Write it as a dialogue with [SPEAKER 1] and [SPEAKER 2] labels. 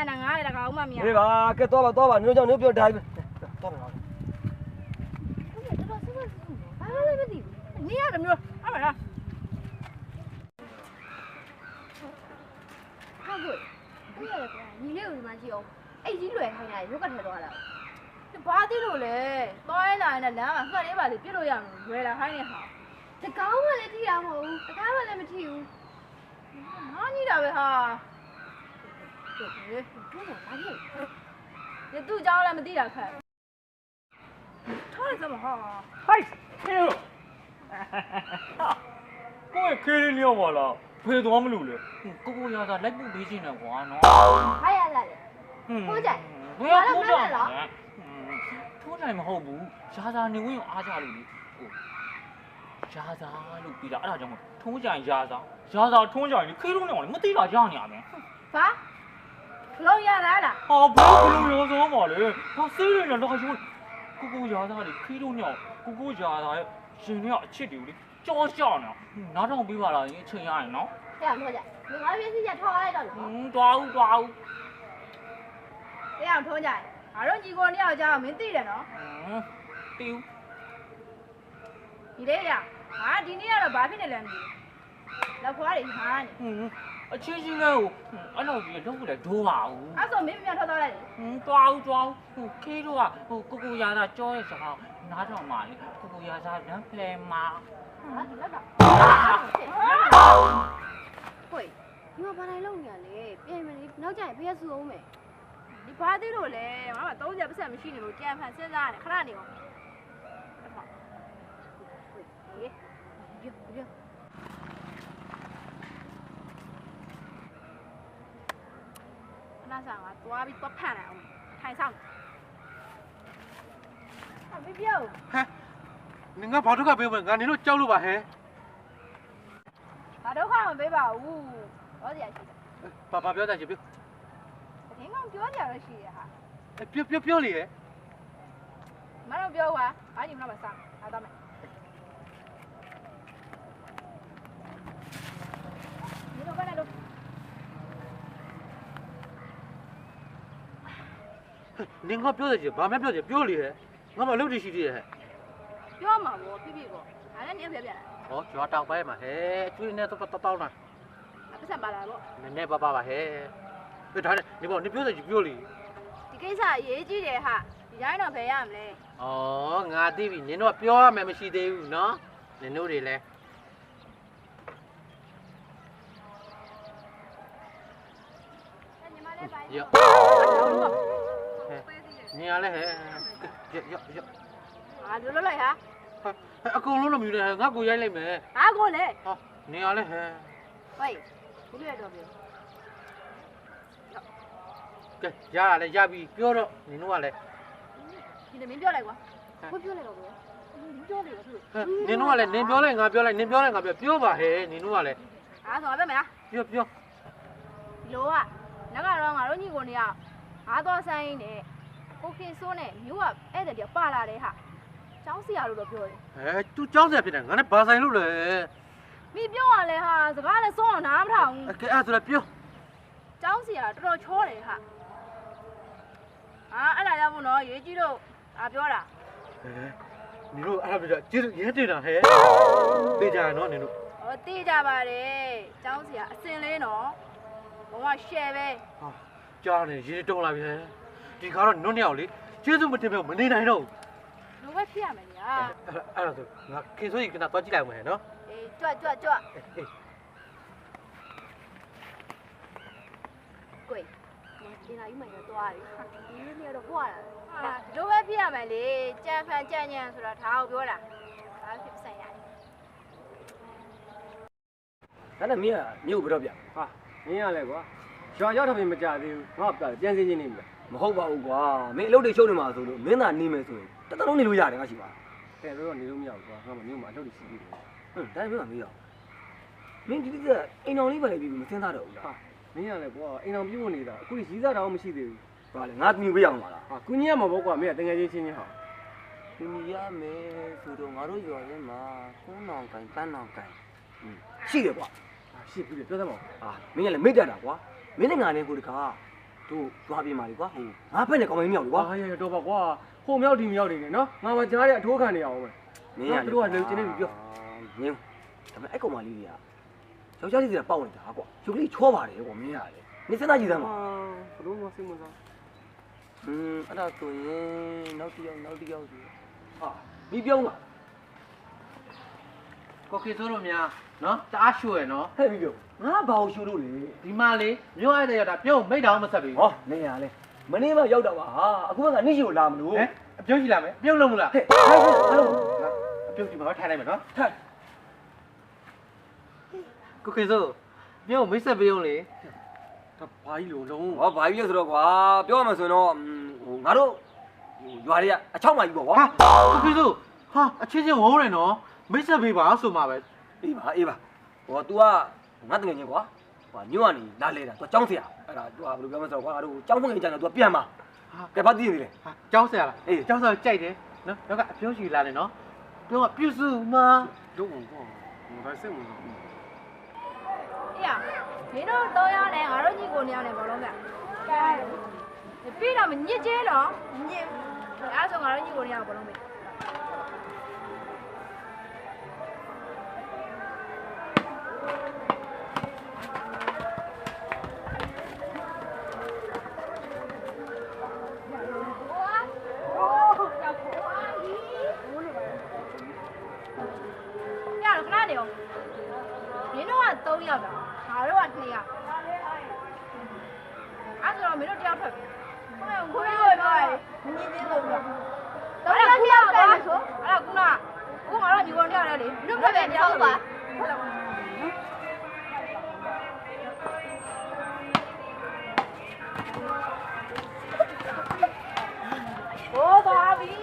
[SPEAKER 1] 那俺那个我妈咪。
[SPEAKER 2] 对吧？给多吧，你叫你不要带，多吧。
[SPEAKER 1] 你要怎么着？俺们啥？
[SPEAKER 3] 好贵，不要了，你那有什么酒？哎，你乱开呢，又干太多了。
[SPEAKER 1] 这八点多嘞，到那那两万块的吧，你别这样，回来还你好。
[SPEAKER 3] 这高我来提啊么？这高我来没提哦。
[SPEAKER 1] 那你那边哈？对，
[SPEAKER 3] 多少八天？
[SPEAKER 1] 你都讲了没地了开？他怎么好？
[SPEAKER 4] 嗨，听了。我也开了了我了，陪多么路了。哥要是来不北京的话呢？
[SPEAKER 3] 还要来的。拖债。
[SPEAKER 4] 不要拖债了。拖债嘛好不？下次你问阿家路的。下次路比较阿家么？拖债下次拖债你开了了，我对他讲呢呗。
[SPEAKER 1] 啥？老爷来了。
[SPEAKER 4] 啊，不要开了了嘛嘞，他谁人家老兄，哥下次的开了了，哥下次新年吃掉的。叫笑呢，哪种比法了？你吃下呢？
[SPEAKER 3] 这样拖债，你那边是家吵来着了。
[SPEAKER 4] 抓。
[SPEAKER 1] 这样拖债，俺说你个你要讲没对的呢。
[SPEAKER 4] 丢。
[SPEAKER 1] 你这样，俺今年要八片的两米，那快点看呢。
[SPEAKER 4] 其实呢，俺老爷老来多啊。
[SPEAKER 1] 俺说没找到来的。
[SPEAKER 4] 抓，开着啊，哥家的叫一下，哪种嘛的，哥家的人来嘛。
[SPEAKER 3] 喂，你话把来弄呀嘞，别没你老家别说没。
[SPEAKER 1] 你八点多嘞，妈妈到家不是没去呢，简盘身上的，看哪里哦？
[SPEAKER 3] 别。
[SPEAKER 1] 那啥啊，多比多盘了，太上。没标。
[SPEAKER 2] 嘿，你俺跑这个别问，俺你都交路吧嘿。
[SPEAKER 1] 把这话我背吧，多点去。
[SPEAKER 2] 爸表再去表。
[SPEAKER 1] 听讲表点了去哈。
[SPEAKER 2] 表哩。
[SPEAKER 1] 马上表完，俺你们那边上，俺到没？你都过来都。
[SPEAKER 2] 你我表再去，爸表去表哩，我们留着去的。
[SPEAKER 1] 表嘛，我皮过，俺那你表来。
[SPEAKER 2] 哦，就当白嘛嘿，最近那都到那。
[SPEAKER 1] 不想把来不？
[SPEAKER 2] 那爸吧嘿，他呢？你表再去表哩。
[SPEAKER 1] 你给啥业绩的哈？你家那培养嘞？
[SPEAKER 2] 哦，俺这边你那表啊，没去的喏，你努力嘞。有。你阿嘞嘿，有。
[SPEAKER 1] 啊，录来哈？
[SPEAKER 2] 阿公录了没嘞？俺姑爷来没？
[SPEAKER 1] 阿哥嘞？
[SPEAKER 2] 哦，你阿嘞嘿。
[SPEAKER 1] 喂，你来这边。
[SPEAKER 2] 给，家来家比表了，你弄阿嘞。
[SPEAKER 1] 你那没表来过？我表来过不？你表来过是？
[SPEAKER 2] 你弄阿嘞，你表来，俺表来，你表来，俺表吧嘿，你弄阿嘞。
[SPEAKER 1] 啊，说表没啊？
[SPEAKER 2] 表。
[SPEAKER 1] 有啊，那个人俺说你过年啊，俺多生意呢，我跟你说呢，有啊，哎这就扒拉的哈，张氏也录了表的。
[SPEAKER 2] 哎，都张氏片的，俺那巴山路嘞。
[SPEAKER 1] 没表完嘞哈，这个俺来送拿不上。
[SPEAKER 2] 给俺做来表。
[SPEAKER 1] 张氏啊，这个巧嘞哈。啊，俺那家不孬，业绩都达标了。
[SPEAKER 2] 哎，你说俺不是，就是也对了嘿，对家喏，你说。
[SPEAKER 1] 我对家吧嘞，张氏啊，生嘞喏，我学呗。
[SPEAKER 2] 啊，家呢，也懂了呗。你看到你弄鸟哩，就是没得没没来喏。
[SPEAKER 1] 我会骗没你啊？
[SPEAKER 2] 俺说，我开车一跟他多几来回喏。
[SPEAKER 1] 哎，转。
[SPEAKER 3] 贵，你那有没有多啊？你那都过了。
[SPEAKER 1] 啊，我会骗没哩，简盘简年说了他好表了，俺去生呀。
[SPEAKER 5] 咱那米啊，你有不着表啊？你伢来过，小丫头没家的，我表健身经理没好吧？我没老得小的嘛，走路没那你没走，这当你留下的我是吧？但是说你都没有过，我们有嘛手的事情。但是没有。明天这一两礼拜来比我们现在多啊。你伢来过，一两比我那个，估计现在我们是的，完了，俺没不一样嘛啦。啊，过年嘛不过，没等下就新年好。过年没，说到俺都有人嘛，红囊干、白囊干，是的过。是不是？表什么？啊，明年来没得了过，明年俺那过的卡， တို့သွားပြေးပါလေကွာဟိုငါဖက်နဲ့ကောင်းမင်းမြောက်လေကွာ
[SPEAKER 6] ဟာရတော့ပါကွာဟိုမြောက်ဒီမြောက်နေတယ်နော်ငါမကြားတဲ့အထိုးခံနေအောင်ပဲ
[SPEAKER 5] မင်းကတို့ကလည်းကျင်းနေပြီပြောငင်းဒါပေမဲ့အဲ့ကောင်မလေးတွေကယောက်ျားလေးတွေကပေါက်နေတာကွာရုပ်ကလေးချောပါတယ်ကွာမင်းရတယ်နေစနာကြည့်စမ်းပါ
[SPEAKER 6] ဘလို့မစိတ်မစား
[SPEAKER 5] အဲ့ဒါဆိုရင်နောက်တစ်ယောက်ဆိုဟာဒီပြောင်းပါ
[SPEAKER 2] ကိုခေဆိုးတို့များနော်တအားရွှဲနော်
[SPEAKER 5] ဟဲ့ပြီးပြောငါဘာကိုရှူလို့လဲ
[SPEAKER 2] ဒီမှာလေမြို့အဲ့တဲ့ရတာပြုံးမိတ်တောင်မဆက်ပြီ
[SPEAKER 5] ဟောနေရလဲမနေ့မှရောက်တော့ပါဟာအခုကနေ့ရှိကိုလာမလို့
[SPEAKER 2] ဟဲ့အပြုံးရှိလာမယ်အပြုံးလုံးမလား
[SPEAKER 5] ဟဲ့ဟဲ့
[SPEAKER 2] အပြုံးဒီမှာထိုင်လိုက်မယ်နော်
[SPEAKER 5] ထိုင်
[SPEAKER 2] ကိုခေဆိုးပြုံးမိတ်ဆက်ပြုံးလေ
[SPEAKER 6] ဒါဘာကြီးလုံးလုံး
[SPEAKER 5] ဟောဘာကြီးလဲဆိုတော့ကွာပြောရမှာဆိုရင်တော့ဟိုငါတို့ရွာတွေကအချောက်မှကြီးပေါ့ကွာ
[SPEAKER 2] ဟာကိုခေဆိုးဟာအချင်းချင်းဝုန်းတယ်နော်မိတ်ဆက်ပေးပါဆိုမှာပဲ
[SPEAKER 5] အေးပါဟို तू ကငါတငယ်ချင်းကွာဟိုမြို့ကနေလာလဲတာ तू ចောင်းဆရာအဲ့ဒါ तू ကဘယ်လိုပြောမလဲဆိုတော့ကွာတို့ចောင်းဖွင့်ကြတယ် तू ပြန်มาကဲဘာတည်နေလဲ
[SPEAKER 2] ဟာကျောင်းဆရာလားကျောင်းဆရာကြိုက်တယ်နော်တော့ကအပြုံးရှိလာတယ်နော်ပြုံးကပြုစုမှာ
[SPEAKER 6] တို့ကွာဘာစိတ်မစား
[SPEAKER 1] အေးရမင်းတို့တော့ရတယ်ငါတို့ညီကိုနေရတယ်ဘာလို့လဲပြီးတော့မညစ်ကျေးတော့ညစ်အဲ့ဆိုငါတို့ညီကိုနေရဘာလို့လဲမင်းတို့က3ယောက်တာငါတို့က2ယောက်အဲ့ဆိုတော့မင်းတို့1ယောက်ထွက်ပြီခွေးရွယ်တော့ညင်းသေးလို့တော့တော့2ယောက်ကလည်းဆိုအဲ့ဒါခုနကငါတို့ညီကောင်တယောက်လည်းလေမင်းတို့ဖက်ပဲ1ယောက်ပါဟိုးပါပြီ